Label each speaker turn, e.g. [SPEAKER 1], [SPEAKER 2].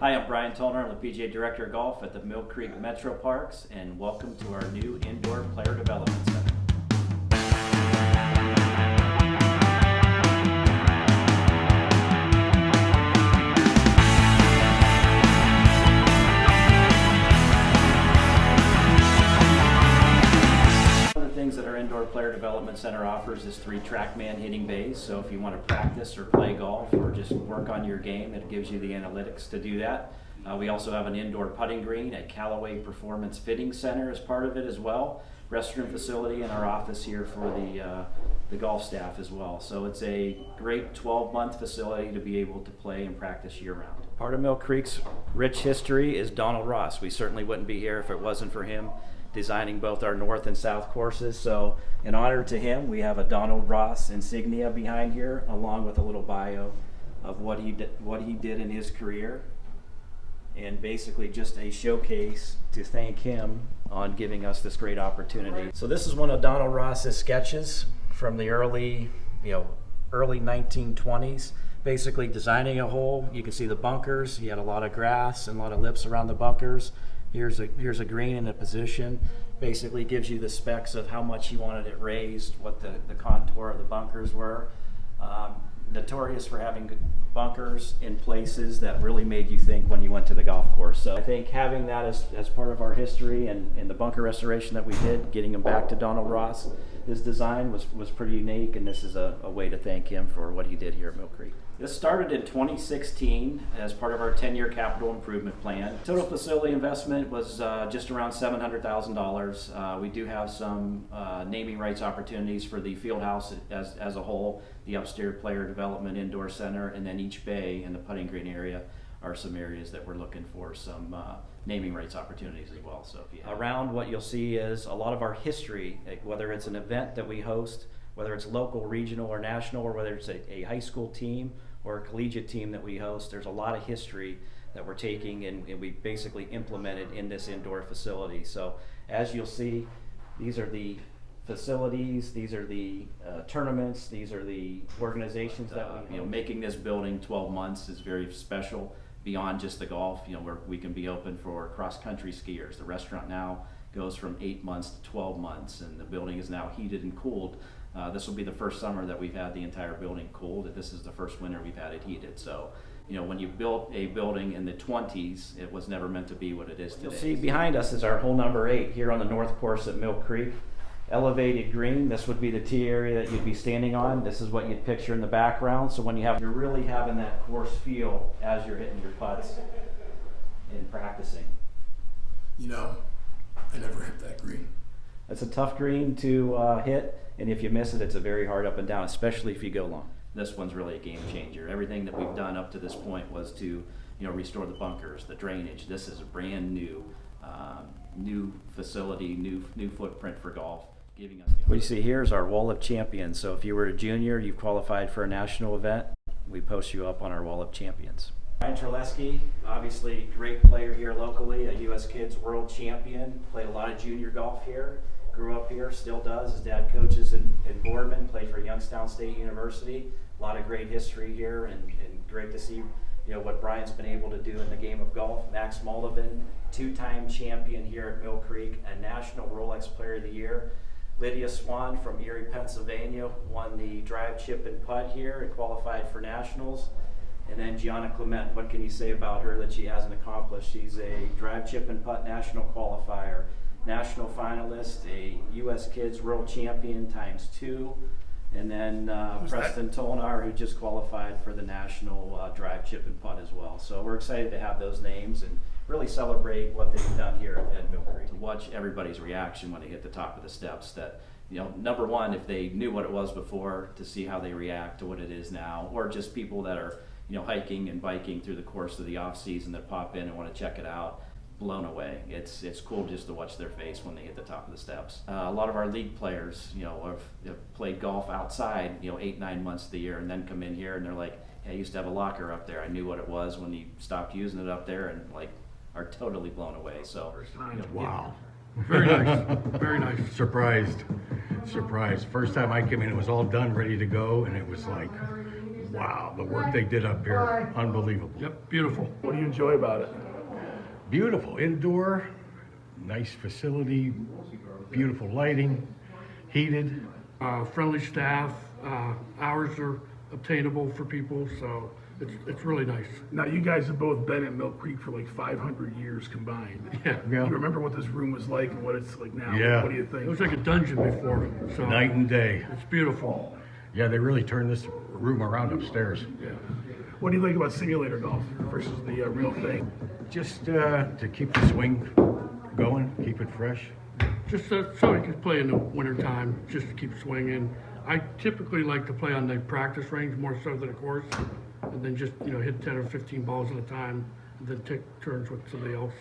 [SPEAKER 1] Hi, I'm Brian Toner. I'm the PGA Director of Golf at the Mill Creek Metro Parks, and welcome to our new Indoor Player Development Center. One of the things that our Indoor Player Development Center offers is 3 TrackMan hitting bays. So if you want to practice or play golf or just work on your game, it gives you the analytics to do that. We also have an indoor putting green at Callaway Performance Fitting Center as part of it as well. Restroom facility in our office here for the golf staff as well. So it's a great 12-month facility to be able to play and practice year-round. Part of Mill Creek's rich history is Donald Ross. We certainly wouldn't be here if it wasn't for him designing both our north and south courses. So in honor to him, we have a Donald Ross insignia behind here, along with a little bio of what he did in his career, and basically just a showcase to thank him on giving us this great opportunity. So this is one of Donald Ross's sketches from the early 1920s, basically designing a hole. You can see the bunkers. He had a lot of grass and a lot of lips around the bunkers. Here's a green in a position. Basically gives you the specs of how much he wanted it raised, what the contour of the bunkers were. Notorious for having bunkers in places that really made you think when you went to the golf course. So I think having that as part of our history and the bunker restoration that we did, getting them back to Donald Ross, his design was pretty unique, and this is a way to thank him for what he did here at Mill Creek. This started in 2016 as part of our 10-year capital improvement plan. Total facility investment was just around $700,000. We do have some naming rights opportunities for the field house as a whole, the upstairs player development indoor center, and then each bay in the putting green area are some areas that we're looking for some naming rights opportunities as well. So around what you'll see is a lot of our history, whether it's an event that we host, whether it's local, regional, or national, or whether it's a high school team or a collegiate team that we host, there's a lot of history that we're taking and we basically implemented in this indoor facility. So as you'll see, these are the facilities, these are the tournaments, these are the organizations that we, making this building 12 months is very special beyond just the golf, where we can be open for cross-country skiers. The restaurant now goes from 8 months to 12 months, and the building is now heated and cooled. This will be the first summer that we've had the entire building cooled. This is the first winter we've had it heated. So, when you built a building in the 20s, it was never meant to be what it is today. You'll see behind us is our hole number 8 here on the north course at Mill Creek. Elevated green, this would be the tee area that you'd be standing on. This is what you'd picture in the background. So when you're really having that course feel as you're hitting your putts and practicing.
[SPEAKER 2] I never hit that green.
[SPEAKER 1] It's a tough green to hit, and if you miss it, it's a very hard up and down, especially if you go long. This one's really a game changer. Everything that we've done up to this point was to, restore the bunkers, the drainage. This is a brand new, new facility, new footprint for golf. Giving us what you see here is our Wall of Champions. So if you were a junior, you've qualified for a national event, we post you up on our Wall of Champions. Ryan Terleski, obviously great player here locally, a U.S. Kids World Champion, played a lot of junior golf here, grew up here, still does. His dad coaches in Boardman, played for Youngstown State University. A lot of great history here, and great to see what Brian's been able to do in the game of golf. Max Mullivan, 2-time champion here at Mill Creek, a National Rolex Player of the Year. Lydia Swan from Erie, Pennsylvania, won the drive, chip, and putt here and qualified for nationals. And then Gianna Clement, what can you say about her that she hasn't accomplished? She's a drive, chip, and putt national qualifier, national finalist, a U.S. Kids World Champion ×2, and then Preston Tolnar, who just qualified for the national drive, chip, and putt as well. So we're excited to have those names and really celebrate what they've done here at Mill Creek. To watch everybody's reaction when they hit the top of the steps, that number one, if they knew what it was before, to see how they react to what it is now, or just people that are hiking and biking through the course of the off season that pop in and want to check it out, blown away. It's cool just to watch their face when they hit the top of the steps. A lot of our league players, have played golf outside, 8-9 months of the year, and then come in here and they're like, hey, I used to have a locker up there. I knew what it was when you stopped using it up there, and are totally blown away. So,
[SPEAKER 2] Wow. Very nice. Very nice. Surprised. First time I came in, it was all done, ready to go, and it was like,
[SPEAKER 3] Wow, the work they did up here, unbelievable.
[SPEAKER 2] Yep, beautiful.
[SPEAKER 4] What do you enjoy about it?
[SPEAKER 3] Beautiful indoor, nice facility, beautiful lighting, heated.
[SPEAKER 2] Friendly staff, hours are obtainable for people, so it's really nice.
[SPEAKER 4] Now, you guys have both been at Mill Creek for like 500 years combined.
[SPEAKER 2] Yeah,
[SPEAKER 3] Yeah.
[SPEAKER 4] You remember what this room was like and what it's like now?
[SPEAKER 3] Yeah.
[SPEAKER 4] What do you
[SPEAKER 2] it
[SPEAKER 4] think?
[SPEAKER 2] was like a dungeon before, so
[SPEAKER 3] Night and day.
[SPEAKER 2] it's beautiful.
[SPEAKER 3] Yeah, they really turned this room around upstairs.
[SPEAKER 2] Yeah.
[SPEAKER 4] What do you think about simulator golf versus the real thing?
[SPEAKER 3] Just to keep the swing going, keep it fresh.
[SPEAKER 2] Just so you can play in the wintertime, just to keep swinging. I typically like to play on the practice range more so than a course, and then just, hit 10 or 15 balls at a time, and then take turns with somebody else.